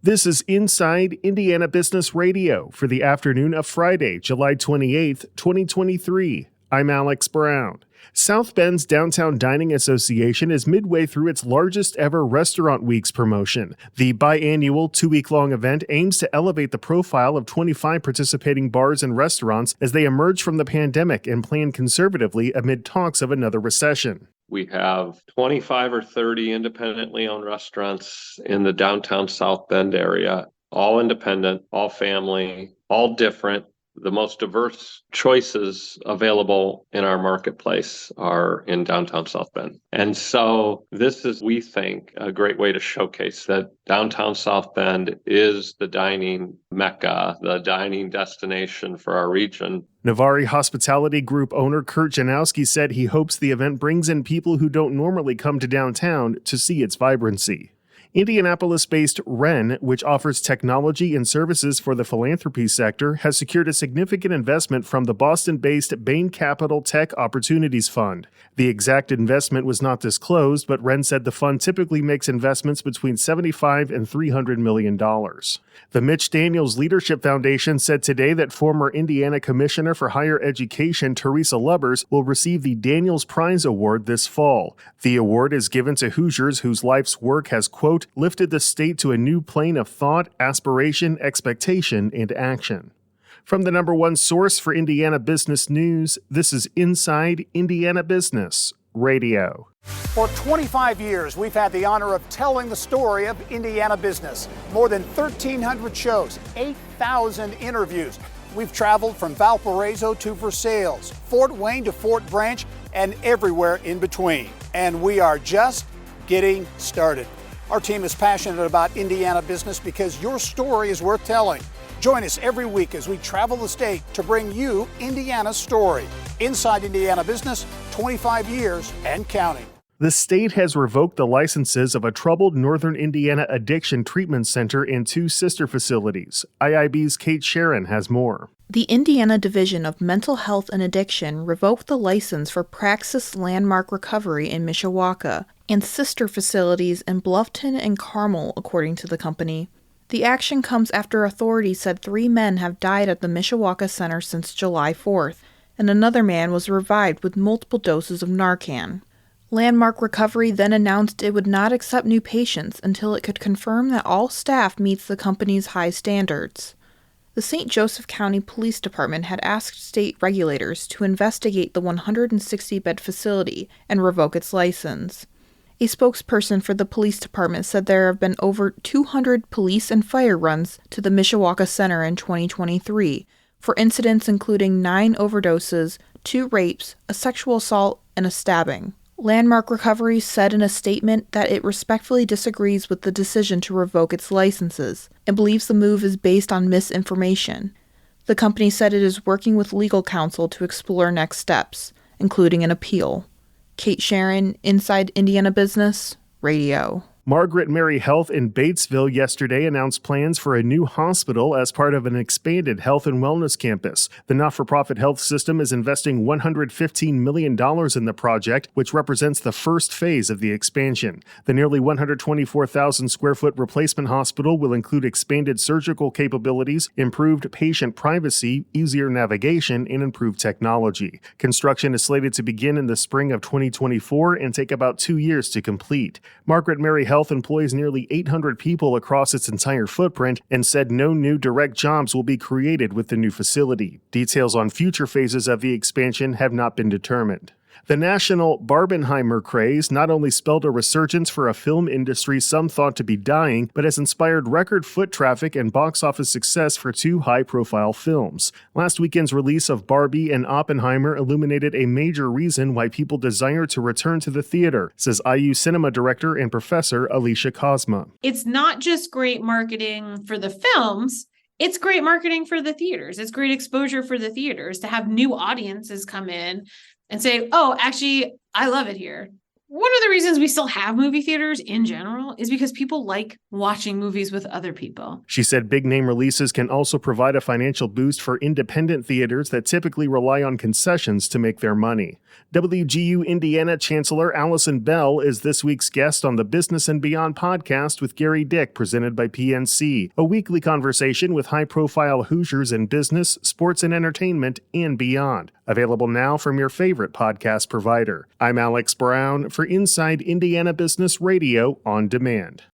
This is Inside Indiana Business Radio for the afternoon of Friday, July 28th, 2023. I'm Alex Brown. South Bend's Downtown Dining Association is midway through its largest ever Restaurant Weeks promotion. The biannual 2-week-long event aims to elevate the profile of 25 participating bars and restaurants as they emerge from the pandemic and plan conservatively amid talks of another recession. We have 25 or 30 independently owned restaurants in the downtown South Bend area, all independent, all family, all different. The most diverse choices available in our marketplace are in downtown South Bend. And so this is, we think, a great way to showcase that downtown South Bend is the dining mecca, the dining destination for our region. Navari Hospitality Group owner Kurt Janowski said he hopes the event brings in people who don't normally come to downtown to see its vibrancy. Indianapolis-based Wren, which offers technology and services for the philanthropy sector, has secured a significant investment from the Boston-based Bain Capital Tech Opportunities Fund. The exact investment was not disclosed, but Wren said the fund typically makes investments between $75 and $300 million. The Mitch Daniels Leadership Foundation said today that former Indiana Commissioner for Higher Education Teresa Lubbers will receive the Daniels Prize Award this fall. The award is given to Hoosiers whose life's work has, quote, lifted the state to a new plane of thought, aspiration, expectation, and action. From the number one source for Indiana business news, this is Inside Indiana Business Radio. For 25 years, we've had the honor of telling the story of Indiana business. More than 1,300 shows, 8,000 interviews. We've traveled from Valparaiso to Versailles, Fort Wayne to Fort Branch, and everywhere in between. And we are just getting started. Our team is passionate about Indiana business because your story is worth telling. Join us every week as we travel the state to bring you Indiana's story. Inside Indiana Business, 25 years and counting. The state has revoked the licenses of a troubled Northern Indiana addiction treatment center and 2 sister facilities. IIB's Kate Sharon has more. The Indiana Division of Mental Health and Addiction revoked the license for Praxis Landmark Recovery in Mishawaka and sister facilities in Bluffton and Carmel, according to the company. The action comes after authorities said 3 men have died at the Mishawaka Center since July 4th, and another man was revived with multiple doses of Narcan. Landmark Recovery then announced it would not accept new patients until it could confirm that all staff meets the company's high standards. The St. Joseph County Police Department had asked state regulators to investigate the 160-bed facility and revoke its license. A spokesperson for the police department said there have been over 200 police and fire runs to the Mishawaka Center in 2023 for incidents including 9 overdoses, 2 rapes, a sexual assault, and a stabbing. Landmark Recovery said in a statement that it respectfully disagrees with the decision to revoke its licenses and believes the move is based on misinformation. The company said it is working with legal counsel to explore next steps, including an appeal. Kate Sharon, Inside Indiana Business Radio. Margaret Mary Health in Batesville yesterday announced plans for a new hospital as part of an expanded health and wellness campus. The not-for-profit health system is investing $115 million in the project, which represents the first phase of the expansion. The nearly 124,000 square foot replacement hospital will include expanded surgical capabilities, improved patient privacy, easier navigation, and improved technology. Construction is slated to begin in the spring of 2024 and take about 2 years to complete. Margaret Mary Health employs nearly 800 people across its entire footprint and said no new direct jobs will be created with the new facility. Details on future phases of the expansion have not been determined. The national Barbenheimer craze not only spelled a resurgence for a film industry some thought to be dying, but has inspired record foot traffic and box office success for 2 high-profile films. Last weekend's release of Barbie and Oppenheimer illuminated a major reason why people desire to return to the theater, says IU cinema director and professor Alicia Cosma. It's not just great marketing for the films, it's great marketing for the theaters. It's great exposure for the theaters to have new audiences come in and say, oh, actually, I love it here. one of the reasons we still have movie theaters in general is because people like watching movies with other people. She said big name releases can also provide a financial boost for independent theaters that typically rely on concessions to make their money. WGU Indiana Chancellor Allison Bell is this week's guest on the Business and Beyond podcast with Gary Dick, presented by PNC, a weekly conversation with high-profile Hoosiers in business, sports and entertainment, and beyond. Available now from your favorite podcast provider. I'm Alex Brown for Inside Indiana Business Radio on Demand.